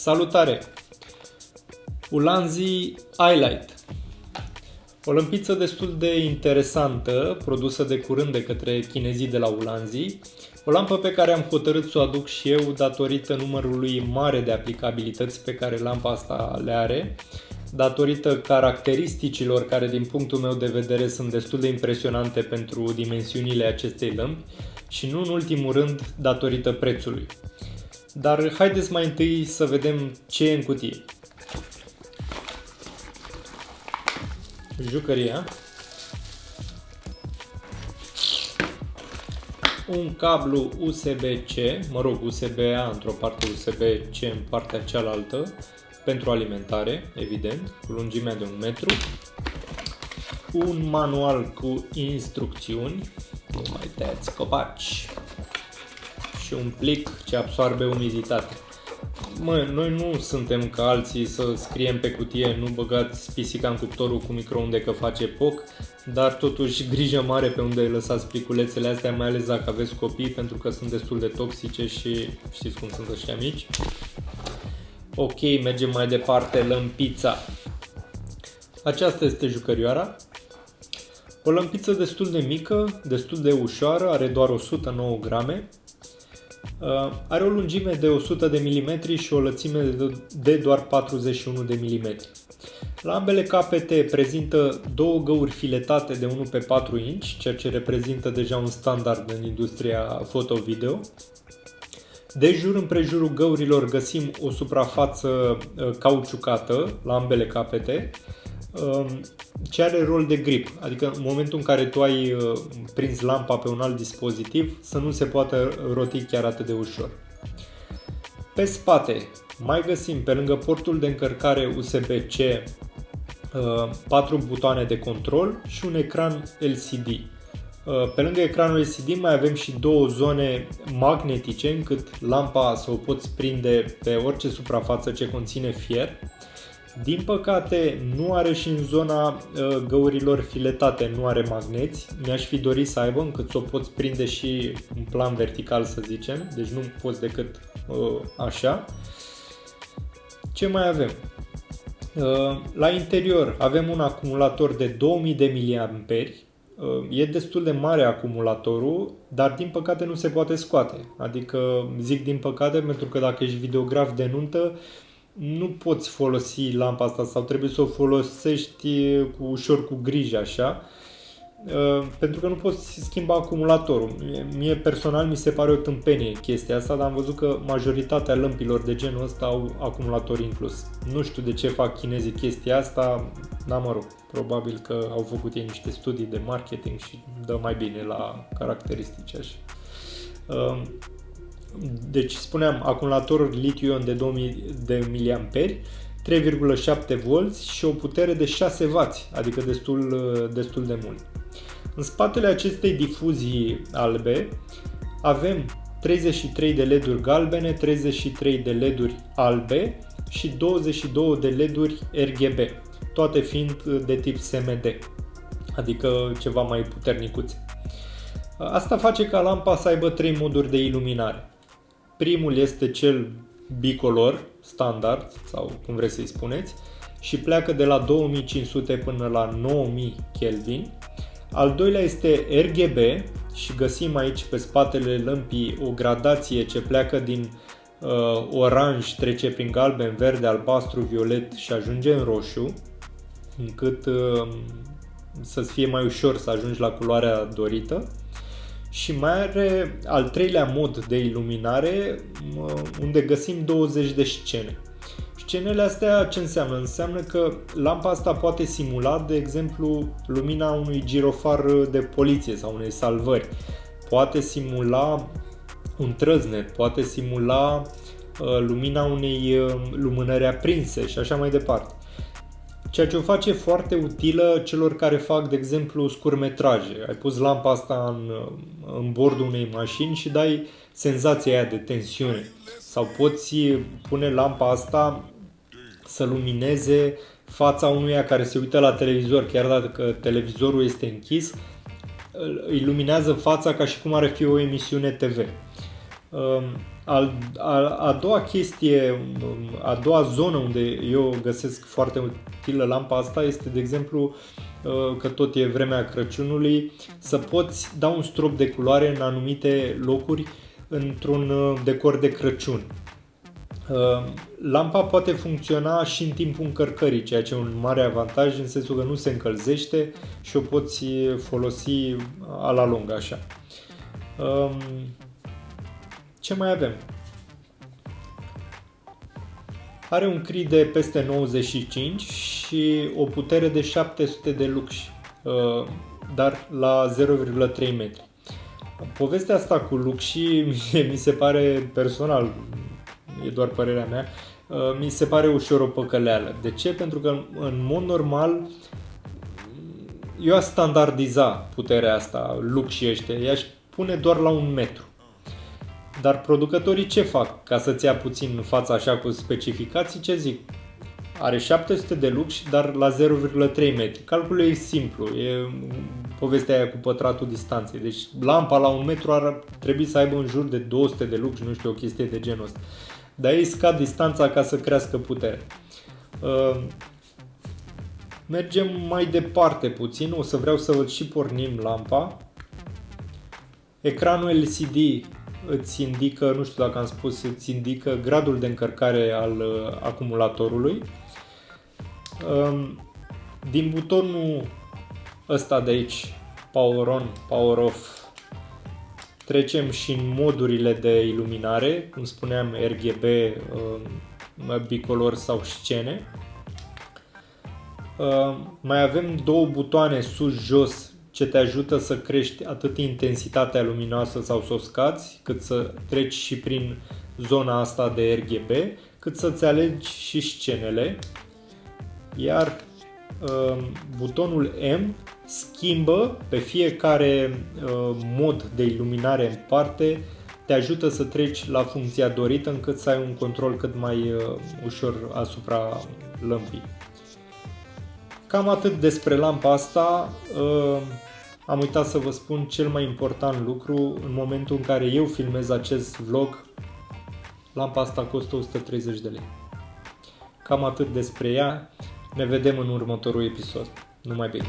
Salutare! Ulanzi Highlight. O lămpiță destul de interesantă, produsă de curând de către chinezii de la Ulanzi. O lampă pe care am hotărât să o aduc și eu datorită numărului mare de aplicabilități pe care lampa asta le are, datorită caracteristicilor care din punctul meu de vedere sunt destul de impresionante pentru dimensiunile acestei lămpi și nu în ultimul rând datorită prețului. Dar haideți mai întâi să vedem ce e în cutie. Jucăria. Un cablu USB-C, USB-A într-o parte, USB-C în partea cealaltă, pentru alimentare, evident, cu lungimea de 1 metru. Un manual cu instrucțiuni, nu mai tăiați copaci, și un plic ce absorbe umiditate. Noi nu suntem ca alții să scriem pe cutie nu băgați pisica în cuptorul cu microunde că face poc, dar totuși grijă mare pe unde lăsați pliculețele astea, mai ales dacă aveți copii, pentru că sunt destul de toxice și știți cum sunt ăștia mici. Ok, mergem mai departe, lămpița. Aceasta este jucărioara. O lămpiță destul de mică, destul de ușoară, are doar 109 grame. Are o lungime de 100 de mm și o lățime de doar 41 de mm. La ambele capete prezintă două găuri filetate de 1 pe 4 inch, ceea ce reprezintă deja un standard în industria foto-video. De jur împrejurul găurilor găsim o suprafață cauciucată la ambele capete, ce are rol de grip, adică în momentul în care tu ai prins lampa pe un alt dispozitiv să nu se poată roti chiar atât de ușor. Pe spate mai găsim, pe lângă portul de încărcare USB-C, 4 butoane de control și un ecran LCD. Pe lângă ecranul LCD mai avem și două zone magnetice, încât lampa să o poți prinde pe orice suprafață ce conține fier. Din păcate nu are și în zona găurilor filetate, nu are magneți. Mi-aș fi dorit să aibă, încât să o poți prinde și în plan vertical, să zicem, deci nu poți decât așa. Ce mai avem? La interior avem un acumulator de 2000 de mAh. E destul de mare acumulatorul, dar din păcate nu se poate scoate. Adică zic din păcate pentru că dacă ești videograf de nuntă, nu poți folosi lampa asta sau trebuie să o folosești ușor cu grijă așa, pentru că nu poți schimba acumulatorul. Mie personal mi se pare o tâmpenie chestia asta, dar am văzut că majoritatea lămpilor de genul ăsta au acumulator inclus. Nu știu de ce fac chinezii chestia asta, dar mă rog, probabil că au făcut ei niște studii de marketing și dă mai bine la caracteristici așa. Deci spuneam, acumulator litiu-ion de 2000 de mAh, 3,7 V și o putere de 6 W, adică destul de mult. În spatele acestei difuzii albe avem 33 de LED-uri galbene, 33 de LED-uri albe și 22 de LED-uri RGB, toate fiind de tip SMD, adică ceva mai puternicuțe. Asta face ca lampa să aibă 3 moduri de iluminare. Primul este cel bicolor, standard, sau cum vreți să-i spuneți, și pleacă de la 2500 până la 9000 Kelvin. Al doilea este RGB și găsim aici pe spatele lămpii o gradație ce pleacă din oranj, trece prin galben, verde, albastru, violet și ajunge în roșu, încât să-ți fie mai ușor să ajungi la culoarea dorită. Și mai are al treilea mod de iluminare, unde găsim 20 de scene. Scenele astea ce înseamnă? Înseamnă că lampa asta poate simula, de exemplu, lumina unui girofar de poliție sau unei salvări. Poate simula un trăznet, poate simula lumina unei lumânări aprinse și așa mai departe. Ceea ce o face foarte utilă celor care fac, de exemplu, scurtmetraje. Ai pus lampa asta în bordul unei mașini și dai senzația aia de tensiune. Sau poți pune lampa asta să lumineze fața unuia care se uită la televizor, chiar dacă televizorul este închis, îi luminează fața ca și cum ar fi o emisiune TV. A doua chestie, a doua zonă unde eu găsesc foarte utilă lampa asta este, de exemplu, că tot e vremea Crăciunului, să poți da un strop de culoare în anumite locuri într-un decor de Crăciun. Lampa poate funcționa și în timpul încărcării, ceea ce e un mare avantaj în sensul că nu se încălzește și o poți folosi a la lung așa. Ce mai avem? Are un CRI de peste 95 și o putere de 700 de lux, dar la 0,3 metri. Povestea asta cu luxii mi se pare personal, e doar părerea mea, mi se pare ușor o păcăleală. De ce? Pentru că în mod normal eu aș standardiza puterea asta, luxii ăștia, i-aș pune doar la 1 metru. Dar producătorii ce fac? Ca să-ți ia puțin fața așa cu specificații, ce zic? Are 700 de lux, dar la 0,3 metri. Calculul e simplu, e povestea aia cu pătratul distanței. Deci lampa la 1 metru ar trebui să aibă în jur de 200 de lux, nu știu, o chestie de genul ăsta. Dar ei scad distanța ca să crească puterea. Mergem mai departe puțin, o să vreau să văd și pornim lampa. Ecranul LCD îți indică, nu știu dacă am spus, îți indică gradul de încărcare al acumulatorului. Din butonul ăsta de aici, Power On, Power Off, trecem și în modurile de iluminare, cum spuneam, RGB, bicolor sau scene. Mai avem două butoane sus-jos ce te ajută să crești atât intensitatea luminoasă sau să o scazi, cât să treci și prin zona asta de RGB, cât să-ți alegi și scenele. Iar butonul M schimbă pe fiecare mod de iluminare în parte, te ajută să treci la funcția dorită încât să ai un control cât mai ușor asupra lămpii. Cam atât despre lampa asta. Am uitat să vă spun cel mai important lucru. În momentul în care eu filmez acest vlog, lampa asta costă 130 de lei. Cam atât despre ea. Ne vedem în următorul episod. Numai bine!